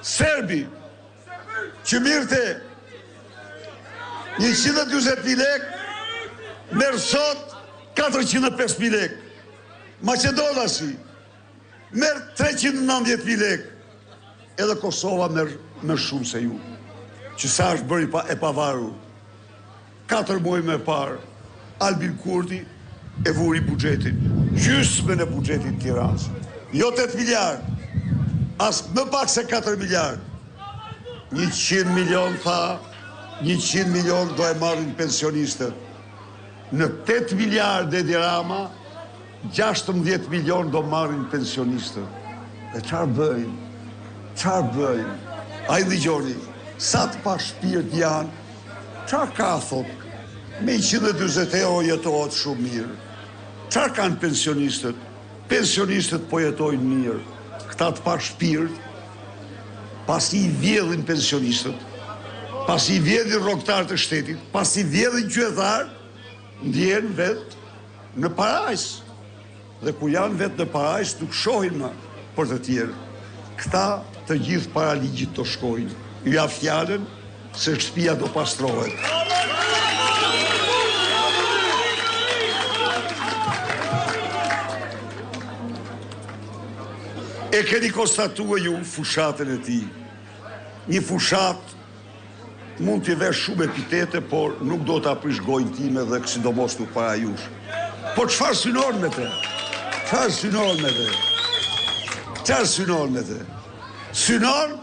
Serbi, që mirëte 120.000 lek, merë sot 405.000 lek. Macedonasi, merë 390.000 lek. Edhe Kosova merë shumë se ju, që sa është bëri e pavaru. 4 muaj me parë, Albin Kurti e vuri bugjetin, gjysme në bugjetin Tiranës. Jo 8 miliard, as më pak se 4 miliard. 100 milion tha, 100 milion do e marrin pensionistët. Në 8 miliard e dirama, 16 milion do marrin pensionistët. E qarë bëjnë? Qarë bëjnë? A i ligjoni, sa të pa shpirt janë, qarë ka thot? Me 120 euro jetohet shumë mirë. Qarë kanë pensionistët? Pensionistët po jetojnë mirë. Këta të pa shpirt, pasi i vjedhin pensionistët, pasi i vjedhin rrogtarët të shtetit, pasi i vjedhin qytetarë, ndjenë vetë në parajs. Dhe ku janë vetë në parajs, nuk shohin më për të tjerë. Këta të gjithë para ligjit të shkojnë. Ju ja fjallën se shtëpia do pastrohet. E keni konstatua ju fushatën e ti. Një fushat mund t'i vesh shumë epitete, por nuk do t'a prish gojnë time dhe sidomos nuk para jush. Po qëfar synon me te? Qëfar synon me te? Qëfar synon me te? Synon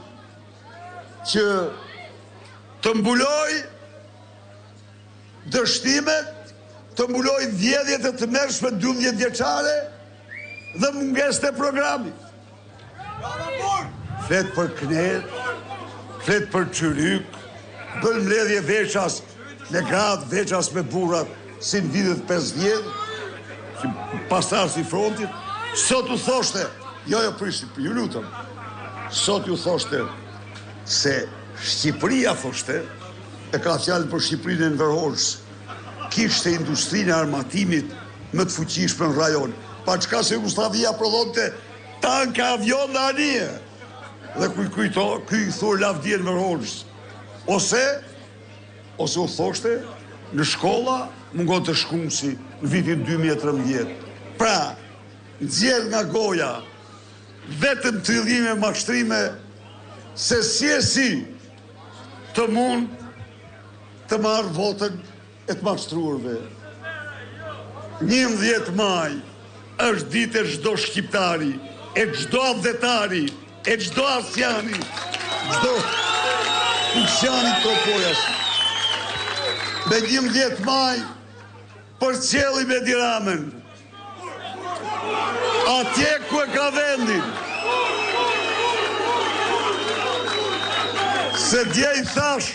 që të mbuloj dështimet, të mbuloj vjedhjet e të mërshme 12 vjeçare dhe munges të programit. Flet për knet, flet për qyryk, bën mbledhje veças në grad, veças me burat, si në vitet 50, që pastar si frontit. Sot u thoshte, jo prishti, ju lutëm, sot ju thoshte se Shqipëria, thoshte, e ka fjallë për Shqipërinë e Enverhoxhës, kishte industrinë e armatimit më të fuqishme në rajon. Pa qka se Jugoslavia prodhonte tanka, avion dhe anije. Dhe kuj thur lavdje në Enverhoxhës. Ose u thoshte, në shkolla mungon të shkumsi në vitin 2013. Pra, nxjerr nga goja vetëm trillime, mashtrime, se si të mund të marrë votën e të mashtruarve. 11 maj është ditë e çdo shqiptari, e çdo afdhetari, e çdo asjani, çdo fuqshani të pojas. Me 11 maj përcjelli me Tiranën. Atje ku e ka vendin. Se dje i thash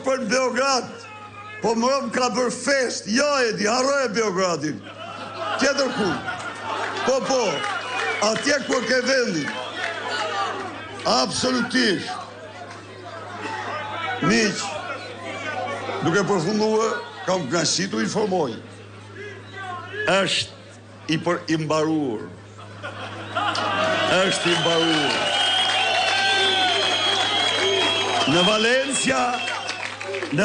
për në Beograd, po mërëm ka bërë fest, jo Edi, harroje Beogradin. Tjetër ku? Po, atje ku e ke vendin. Absolutisht. Miq, duke përfundua, kam kënaqësi t'u informoj. Është i mbaruar. Është i mbaruar. Në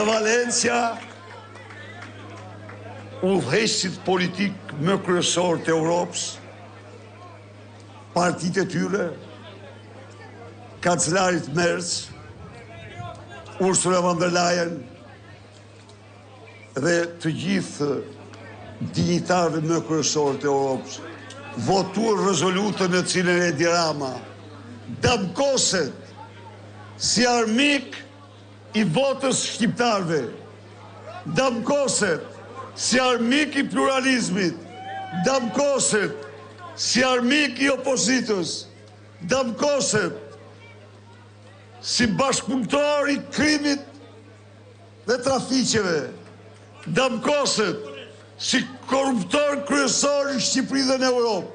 Valencia, udhëheqësit politik më kryesor të Europës, partitë e tyre, kancelarit Merz, Ursula von der Leyen dhe të gjithë dinjitarëve më kryesor të Europës, votuar rezolutën e cilën Edi Rama damkoset si armik i votës shqiptarve, damkoset si armik i pluralizmit, damkoset si armik i opozitës, damkoset si bashkëpunëtor i krimit dhe trafiqeve, damkoset si korruptor kryesor në Shqipëri dhe në Europë.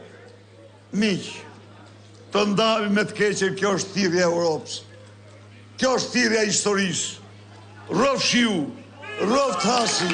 Miq, të ndajmë me të keqen, kjo është thirrja e Europës. Kjo është thirrja e historisë. Rrofshiu, rroft hasi.